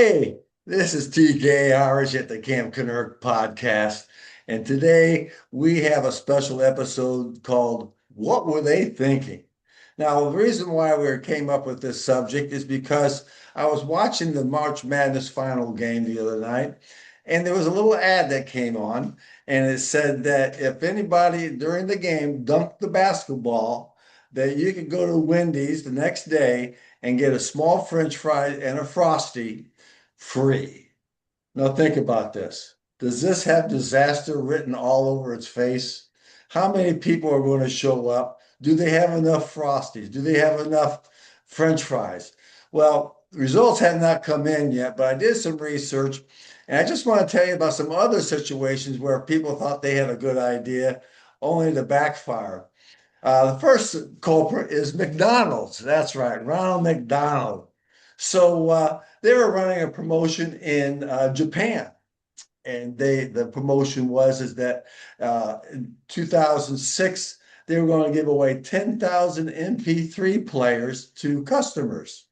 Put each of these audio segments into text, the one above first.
Hey, this is TK Irish at the Camp Kennerk podcast. And today we have a special episode called What Were They Thinking? Now, the reason why we came up with this subject is because I was watching the March Madness final game the other night, and there was a little ad that came on, and it said that if anybody during the game dunked the basketball, that you could go to Wendy's the next day and get a small French fry and a Frosty free. Now think about this. Does this have disaster written all over its face? How many people are going to show up? Do they have enough Frosties? Do they have enough French fries? Well, results have not come in yet, but I did some research and I just want to tell you about some other situations where people thought they had a good idea, only to backfire. The first culprit is McDonald's. That's right, Ronald McDonald. So they were running a promotion in Japan, and the promotion was is that in 2006 they were going to give away 10,000 MP3 players to customers,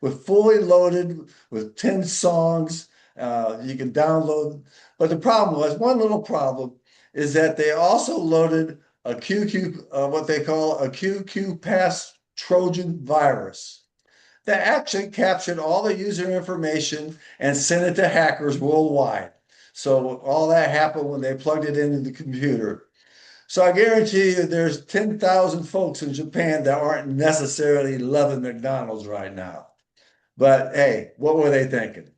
with fully loaded with 10 songs. You can download, but the problem was one little problem is that they also loaded a QQ, what they call a QQ Pass Trojan virus that actually captured all the user information and sent it to hackers worldwide. So all that happened when they plugged it into the computer. So I guarantee you there's 10,000 folks in Japan that aren't necessarily loving McDonald's right now. But hey, what were they thinking?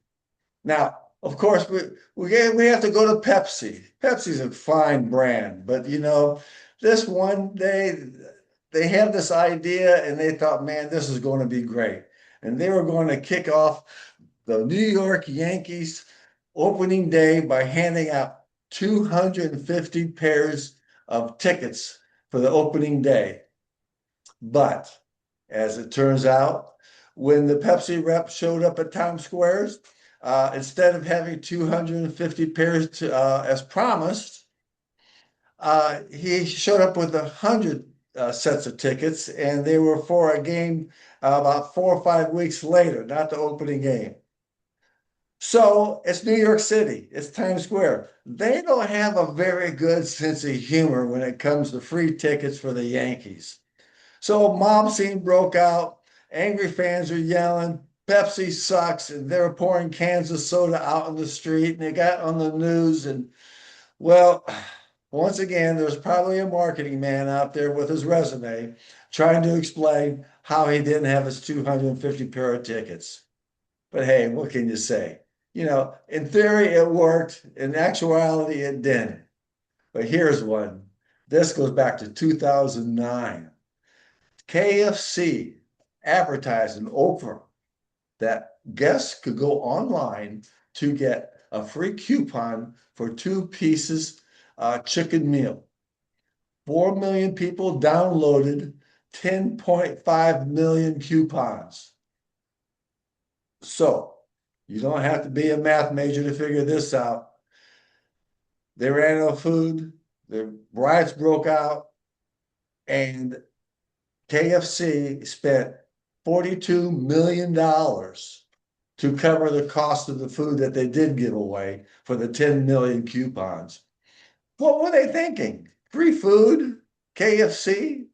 Now, of course, we have to go to Pepsi. Pepsi's a fine brand, but this one day they had this idea and they thought, man, this is going to be great. And they were going to kick off the New York Yankees opening day by handing out 250 pairs of tickets for the opening day. But as it turns out, when the Pepsi rep showed up at Times Square, instead of having 250 pairs as promised, he showed up with 100 sets of tickets, and they were for a game about 4 or 5 weeks later, not the opening game. So it's New York City, it's Times Square. They don't have a very good sense of humor when it comes to free tickets for the Yankees. So a mob scene broke out. Angry fans are yelling, Pepsi sucks, and they were pouring cans of soda out on the street, and they got on the news. And well, once again, there's probably a marketing man out there with his resume trying to explain how he didn't have his 250 pair of tickets. But hey, what can you say? In theory, it worked. In actuality, it didn't. But here's one. This goes back to 2009. KFC advertised an offer that guests could go online to get a free coupon for 2 pieces chicken meal. 4 million people downloaded 10.5 million coupons. So you don't have to be a math major to figure this out. They ran out of food, the riots broke out, and KFC spent $42 million to cover the cost of the food that they did give away for the 10 million coupons. What were they thinking? Free food? KFC?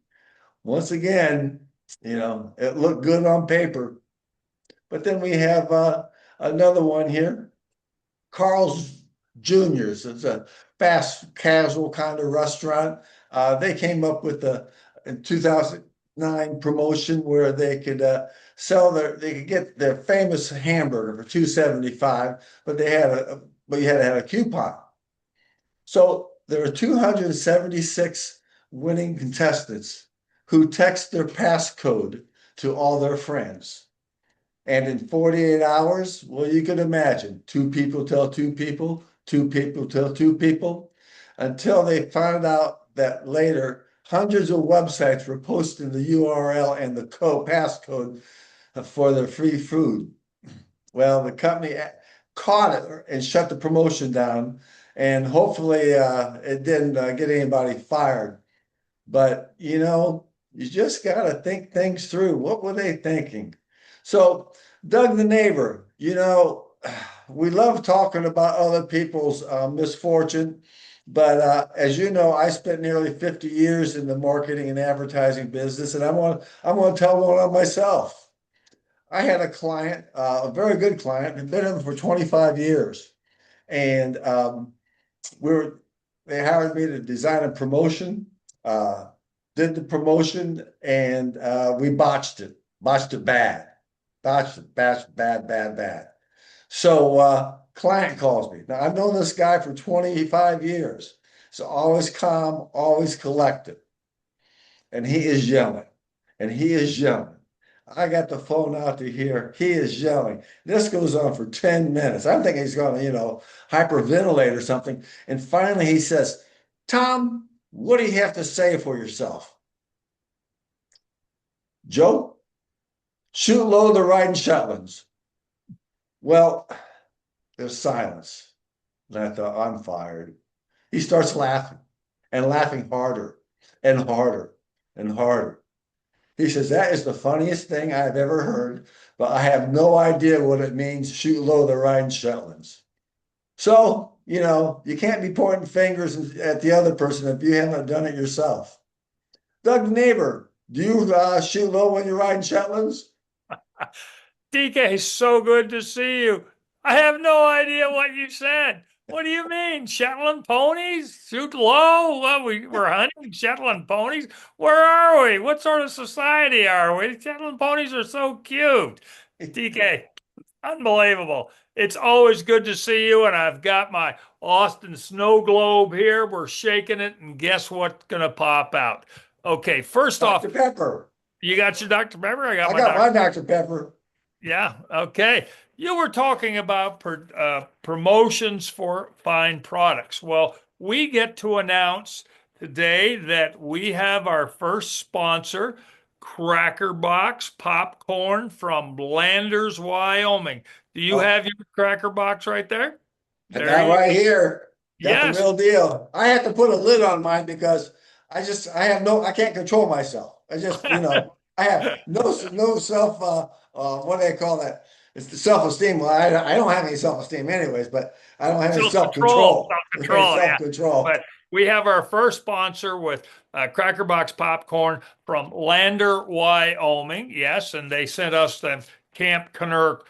Once again, it looked good on paper. But then we have another one here. Carl's Jr.'s. It's a fast casual kind of restaurant. They came up with the in 2009 promotion where they could they could get their famous hamburger for $2.75, but you had to have a coupon. So there are 276 winning contestants who text their passcode to all their friends. And in 48 hours, well, you can imagine 2 people tell 2 people, 2 people tell 2 people, until they found out that later hundreds of websites were posting the URL and the passcode for their free food. Well, the company caught it and shut the promotion down, and hopefully it didn't get anybody fired. But you just got to think things through. What were they thinking? So Doug the neighbor, we love talking about other people's misfortune, but as you know, I spent nearly 50 years in the marketing and advertising business, and I'm going to tell one of myself. I had a client, a very good client, had been in for 25 years, and we were they hired me to design a promotion. Uh, did the promotion, and we botched it bad, botched bad, bad, bad. So client calls me. Now I've known this guy for 25 years. So always calm, always collected. And he is yelling. And he is yelling. I got the phone out to here. He is yelling. This goes on for 10 minutes. I'm thinking he's going to, hyperventilate or something. And finally he says, Tom, what do you have to say for yourself? Joe, shoot low the riding Shetlands. Well, there's silence. And I thought, I'm fired. He starts laughing and laughing harder and harder and harder. He says, that is the funniest thing I've ever heard, but I have no idea what it means, shoot low the riding Shetlands. So, you can't be pointing fingers at the other person if you haven't done it yourself. Doug the neighbor, do you shoot low when you're riding Shetlands? DK, so good to see you. I have no idea what you said. What do you mean? Shetland ponies? Shoot low? What, we're hunting Shetland ponies? Where are we? What sort of society are we? Shetland ponies are so cute. DK, unbelievable. It's always good to see you. And I've got my Austin snow globe here. We're shaking it. And guess what's going to pop out? Okay, first off, Dr. Pepper. you got your Dr. Pepper? I got I my got my Dr. Dr. Pepper. Yeah, okay. You were talking about promotions for fine products. Well, we get to announce today that we have our first sponsor, Cracker Box Popcorn from Landers, Wyoming. Do you Oh, have your Cracker Box right there? I There got you right here. Got the Yes. real deal. I have to put a lid on mine because I can't control myself. I have no self, what do they call that? It's the self-esteem. Well, I don't have any self-esteem anyways, but I don't have any Self-control, self-control. self-control, yeah. Self-control. But we have our first sponsor with Cracker Box Popcorn from Lander, Wyoming. Yes, and they sent us the Camp Kennerk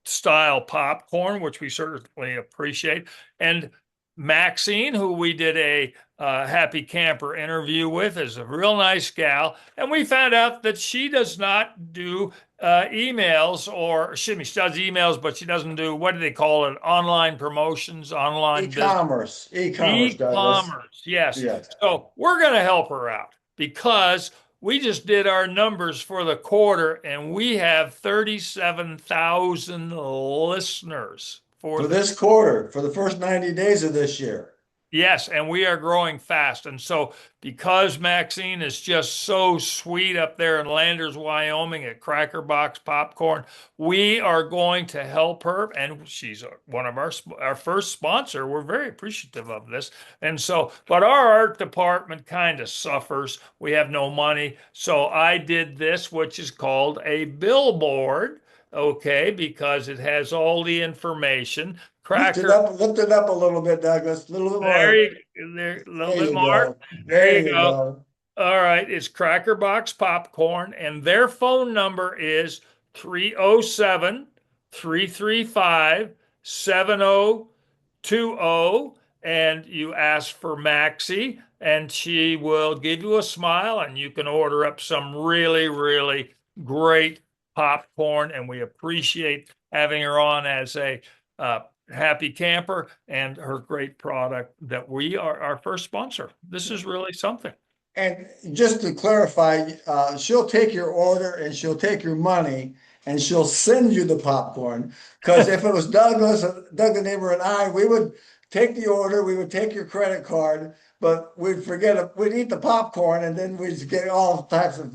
style popcorn, which we certainly appreciate. And Maxine, who we did a Happy Camper interview with, is a real nice gal. And we found out that she does not do emails, or excuse me, she does emails, but she doesn't do, what do they call it? Online promotions, online business. E-commerce, Douglas. E-commerce, yes. Yes. So we're going to help her out because we just did our numbers for the quarter and we have 37,000 listeners for For the this quarter, for the first 90 days of this year. Yes, and we are growing fast. And so, because Maxine is just so sweet up there in Landers, Wyoming at Cracker Box Popcorn, we are going to help her. And she's one of our first sponsor. We're very appreciative of this. And so, but our art department kind of suffers. We have no money. So, I did this, which is called a billboard. Okay, because it has all the information. Cracker Lift it up a little bit, Douglas. A little bit there more. you there, a little There bit you more. go. There There you you go. go. All right, it's Cracker Box Popcorn, and their phone number is 307 335 7020. And you ask for Maxie, and she will give you a smile, and you can order up some really, really great popcorn. And we appreciate having her on as a uh, happy camper and her great product that we are our first sponsor. This is really something. And just to clarify, she'll take your order and she'll take your money and she'll send you the popcorn. Because if it was Doug the neighbor and I, we would take the order, we would take your credit card, but we'd forget it, we'd eat the popcorn and then we'd get all types of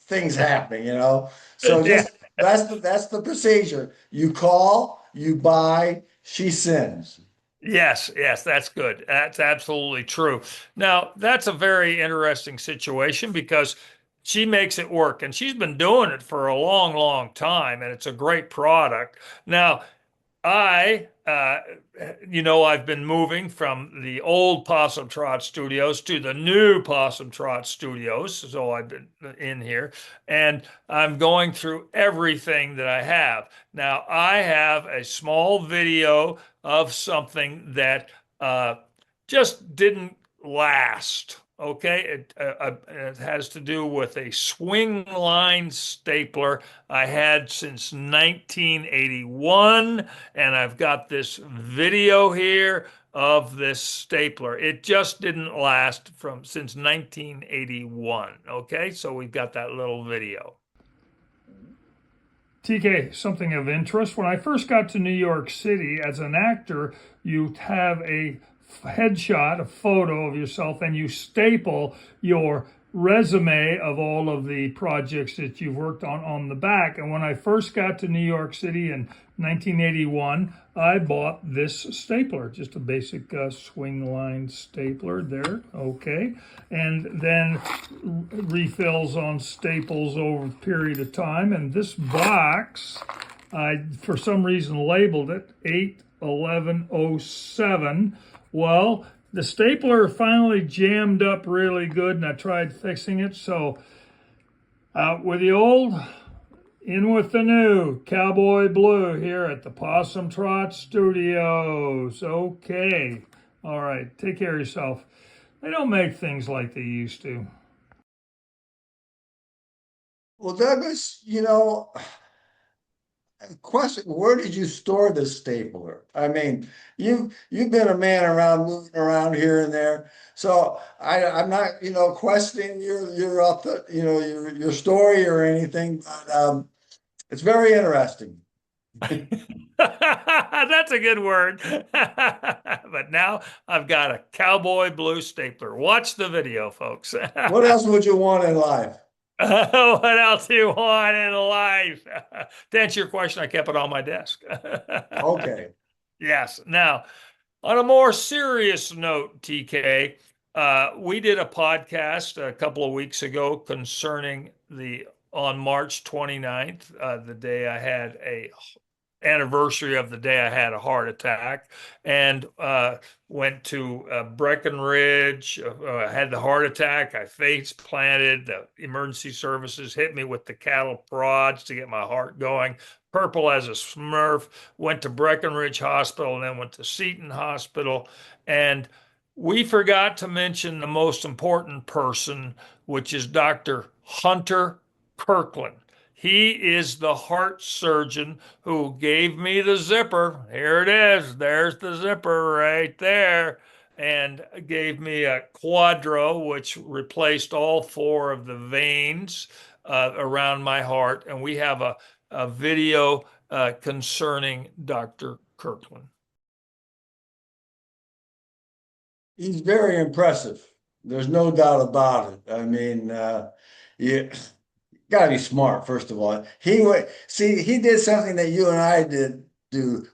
things happening. So Yeah. just that's the procedure. You call, you buy, she sends. Yes, yes, that's good. That's absolutely true. Now, that's a very interesting situation because she makes it work, and she's been doing it for a long, long time, and it's a great product. Now, I've been moving from the old Possum Trot Studios to the new Possum Trot Studios. So I've been in here and I'm going through everything that I have. Now, I have a small video of something that just didn't last. Okay, it has to do with a swing line stapler I had since 1981, and I've got this video here of this stapler. It just didn't last from since 1981. Okay, so we've got that little video. TK, something of interest. When I first got to New York City as an actor, you have a headshot, a photo of yourself, and you staple your resume of all of the projects that you've worked on the back. And when I first got to New York City in 1981, I bought this stapler, just a basic swing line stapler there. Okay. And then refills on staples over a period of time. And this box, I, for some reason, labeled it 81107. Well, the stapler finally jammed up really good, and I tried fixing it. So out with the old, in with the new. Cowboy Blue here at the Possum Trot Studios. Okay. All right. Take care of yourself. They don't make things like they used to. Well, Douglas, question, where did you store the stapler? I mean, you've been a man around moving around here and there. So I'm not, questioning your your story or anything, but it's very interesting. That's a good word. But now I've got a Cowboy Blue stapler. Watch the video, folks. What else would you want in life? What else do you want in life? To answer your question, I kept it on my desk. Okay. Yes. Now, on a more serious note, TK, we did a podcast a couple of weeks ago concerning on March 29th, the day I had a anniversary of the day I had a heart attack, and went to Breckenridge, had the heart attack. I face planted. The emergency services hit me with the cattle prods to get my heart going. Purple as a smurf. Went to Breckenridge Hospital and then went to Seton Hospital. And we forgot to mention the most important person, which is Dr. Hunter Kirkland. He is the heart surgeon who gave me the zipper. Here it is. There's the zipper right there. And gave me a Quadro, which replaced all four of the veins around my heart. And we have a video concerning Dr. Kirkland. He's very impressive. There's no doubt about it. I mean, yeah. Gotta be smart, first of all. He did something that you and I did do.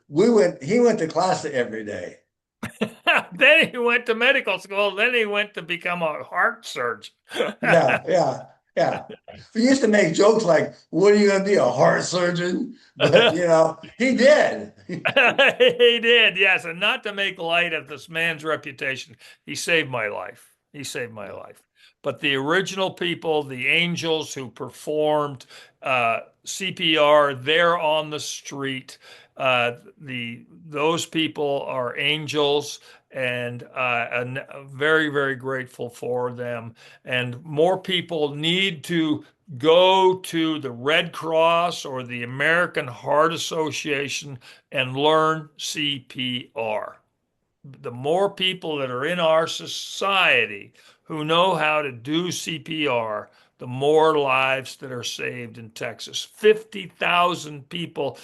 He went to class every day. Then he went to medical school. Then he went to become a heart surgeon. Yeah. We used to make jokes like, what are you gonna be, a heart surgeon? But he did. He did, yes. And not to make light of this man's reputation, he saved my life. He saved my life. But the original people, the angels who performed CPR there on the street, those people are angels, and very, very grateful for them. And more people need to go to the Red Cross or the American Heart Association and learn CPR. The more people that are in our society who know how to do CPR, the more lives that are saved in Texas. 50,000 people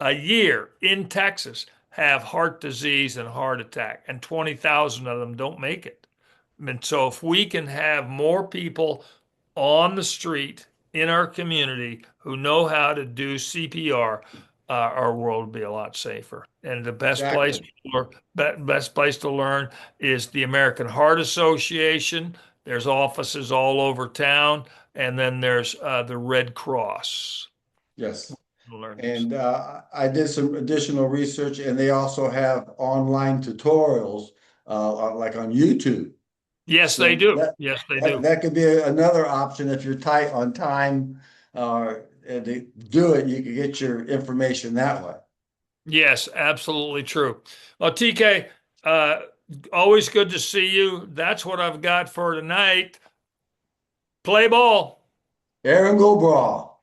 a year in Texas have heart disease and heart attack, and 20,000 of them don't make it. And so if we can have more people on the street in our community who know how to do CPR, our world would be a lot safer. And the best place to learn is the American Heart Association. There's offices all over town. and then there's the Red Cross Yes. learnings. And I did some additional research, and they also have online tutorials, like on YouTube. Yes, they So do. Yes, they do. that could be another option if you're tight on time, and to do it, you can get your information that way. Yes, absolutely true. Well, TK, always good to see you. That's what I've got for tonight. Play ball. Aaron Go Brawl.